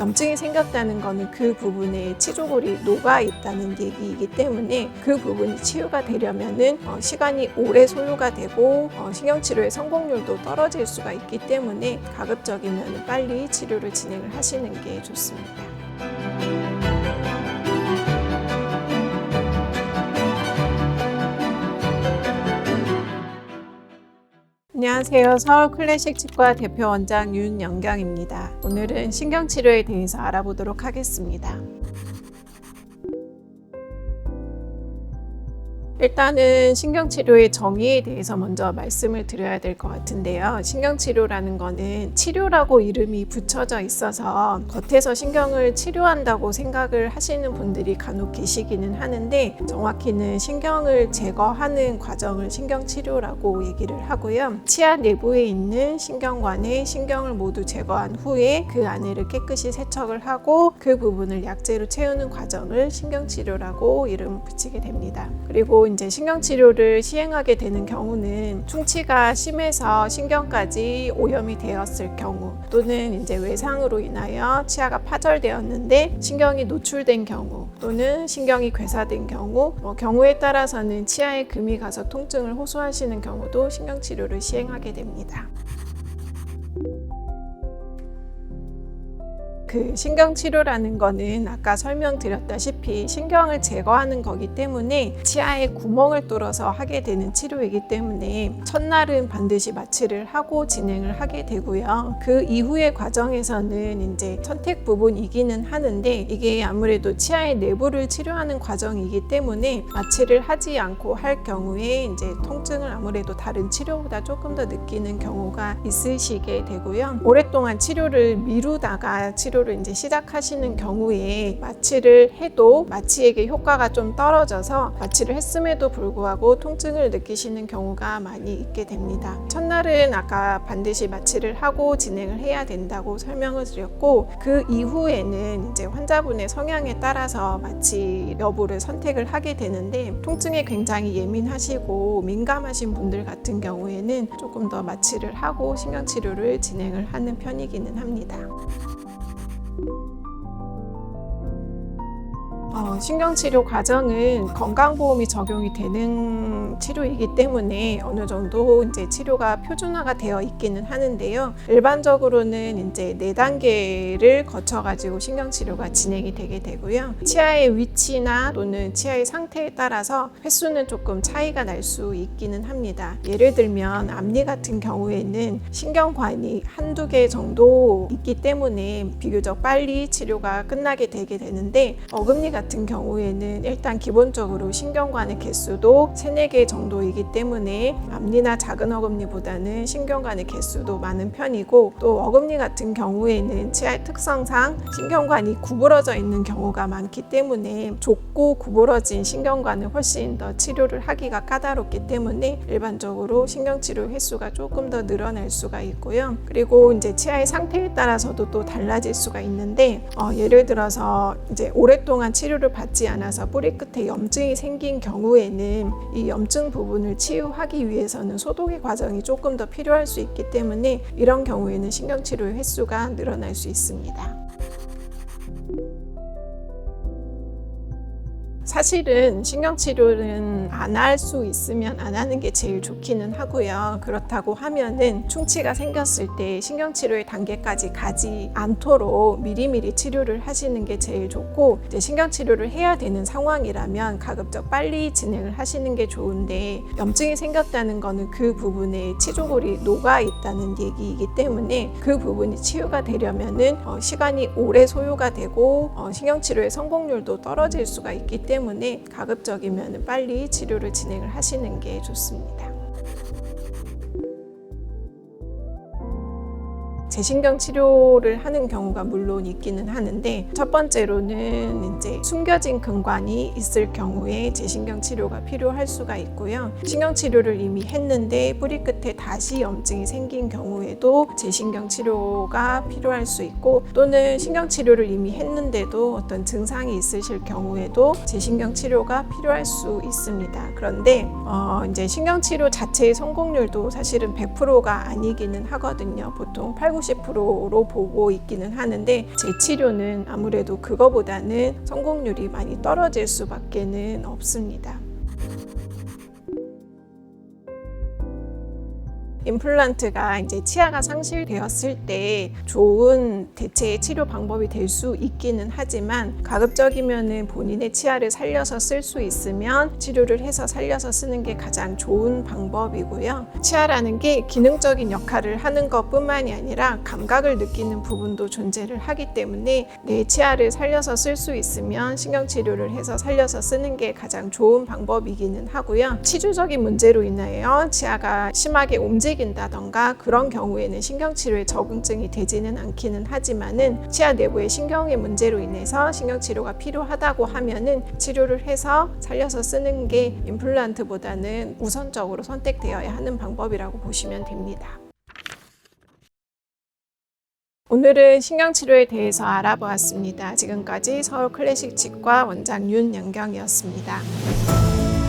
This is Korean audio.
염증이 생겼다는 거는 그 부분에 치조골이 녹아 있다는 얘기이기 때문에 그 부분이 치유가 되려면은 시간이 오래 소요가 되고 신경치료의 성공률도 떨어질 수가 있기 때문에 가급적이면 빨리 치료를 진행을 하시는 게 좋습니다. 안녕하세요. 서울클래식치과 대표 원장 윤영경입니다. 오늘은 신경치료에 대해서 알아보도록 하겠습니다. 일단은 신경치료의 정의에 대해서 먼저 말씀을 드려야 될 것 같은데요. 신경치료라는 거는 치료라고 이름이 붙여져 있어서 겉에서 신경을 치료한다고 생각을 하시는 분들이 간혹 계시기는 하는데 정확히는 신경을 제거하는 과정을 신경치료라고 얘기를 하고요. 치아 내부에 있는 신경관에 신경을 모두 제거한 후에 그 안에를 깨끗이 세척을 하고 그 부분을 약재로 채우는 과정을 신경치료라고 이름을 붙이게 됩니다. 그리고 이제 신경치료를 시행하게 되는 경우는 충치가 심해서 신경까지 오염이 되었을 경우 또는 이제 외상으로 인하여 치아가 파절되었는데 신경이 노출된 경우 또는 신경이 괴사된 경우 경우에 따라서는 치아에 금이 가서 통증을 호소하시는 경우도 신경치료를 시행하게 됩니다. 그 신경치료라는 거는 아까 설명드렸다시피 신경을 제거하는 거기 때문에 치아에 구멍을 뚫어서 하게 되는 치료이기 때문에 첫날은 반드시 마취를 하고 진행을 하게 되고요. 그 이후의 과정에서는 이제 선택 부분이기는 하는데 이게 아무래도 치아의 내부를 치료하는 과정이기 때문에 마취를 하지 않고 할 경우에 이제 통증을 아무래도 다른 치료보다 조금 더 느끼는 경우가 있으시게 되고요. 오랫동안 치료를 미루다가 치료를 이제 시작하시는 경우에 마취를 해도 마취액의 효과가 좀 떨어져서 마취를 했음에도 불구하고 통증을 느끼시는 경우가 많이 있게 됩니다. 첫날은 아까 반드시 마취를 하고 진행을 해야 된다고 설명을 드렸고 그 이후에는 이제 환자분의 성향에 따라서 마취 여부를 선택을 하게 되는데 통증에 굉장히 예민하시고 민감하신 분들 같은 경우에는 조금 더 마취를 하고 신경치료를 진행을 하는 편이기는 합니다. 신경치료 과정은 건강보험이 적용이 되는 치료이기 때문에 어느 정도 이제 치료가 표준화가 되어 있기는 하는데요. 일반적으로는 이제 4단계를 거쳐가지고 신경치료가 진행이 되게 되고요. 치아의 위치나 또는 치아의 상태에 따라서 횟수는 조금 차이가 날 수 있기는 합니다. 예를 들면 앞니 같은 경우에는 신경관이 한두 개 정도 있기 때문에 비교적 빨리 치료가 끝나게 되게 되는데 어금니 같은 경우에는 일단 기본적으로 신경관의 개수도 3-4개 정도이기 때문에 앞니나 작은 어금니보다는 신경관의 개수도 많은 편이고 또 어금니 같은 경우에는 치아의 특성상 신경관이 구부러져 있는 경우가 많기 때문에 좁고 구부러진 신경관을 훨씬 더 치료를 하기가 까다롭기 때문에 일반적으로 신경치료 횟수가 조금 더 늘어날 수가 있고요. 그리고 이제 치아의 상태에 따라서도 또 달라질 수가 있는데 예를 들어서 이제 오랫동안 치료를 받지 않아서 뿌리 끝에 염증이 생긴 경우에는 이 염증 부분을 치유하기 위해서는 소독의 과정이 조금 더 필요할 수 있기 때문에 이런 경우에는 신경치료의 횟수가 늘어날 수 있습니다. 사실은 신경치료는 안 할 수 있으면 안 하는 게 제일 좋기는 하고요. 그렇다고 하면은 충치가 생겼을 때 신경치료의 단계까지 가지 않도록 미리미리 치료를 하시는 게 제일 좋고 이제 신경치료를 해야 되는 상황이라면 가급적 빨리 진행을 하시는 게 좋은데 염증이 생겼다는 거는 그 부분에 치조골이 녹아 있다는 얘기이기 때문에 그 부분이 치유가 되려면은 시간이 오래 소요가 되고 신경치료의 성공률도 떨어질 수가 있기 때문에 가급적이면 빨리 치료를 진행을 하시는 게 좋습니다. 재신경 치료를 하는 경우가 물론 있기는 하는데 첫 번째로는 이제 숨겨진 근관이 있을 경우에 재신경 치료가 필요할 수가 있고요. 신경 치료를 이미 했는데 뿌리 끝에 다시 염증이 생긴 경우에도 재신경 치료가 필요할 수 있고 또는 신경 치료를 이미 했는데도 어떤 증상이 있으실 경우에도 재신경 치료가 필요할 수 있습니다. 그런데 이제 신경 치료 자체의 성공률도 사실은 100%가 아니기는 하거든요. 보통 80, 30%로 보고 있기는 하는데 제 치료는 아무래도 그거보다는 성공률이 많이 떨어질 수밖에는 없습니다. 임플란트가 이제 치아가 상실되었을 때 좋은 대체의 치료 방법이 될 수 있기는 하지만 가급적이면은 본인의 치아를 살려서 쓸 수 있으면 치료를 해서 살려서 쓰는 게 가장 좋은 방법이고요. 치아라는 게 기능적인 역할을 하는 것뿐만이 아니라 감각을 느끼는 부분도 존재를 하기 때문에 내 치아를 살려서 쓸 수 있으면 신경치료를 해서 살려서 쓰는 게 가장 좋은 방법이기는 하고요. 치주적인 문제로 인하여 치아가 심하게 움직인다던가 그런 경우에는 신경치료에 적응증이 되지는 않기는 하지만은 치아 내부의 신경의 문제로 인해서 신경치료가 필요하다고 하면은 치료를 해서 살려서 쓰는 게 임플란트보다는 우선적으로 선택되어야 하는 방법이라고 보시면 됩니다. 오늘은 신경치료에 대해서 알아보았습니다. 지금까지 서울클래식치과 원장 윤영경이었습니다.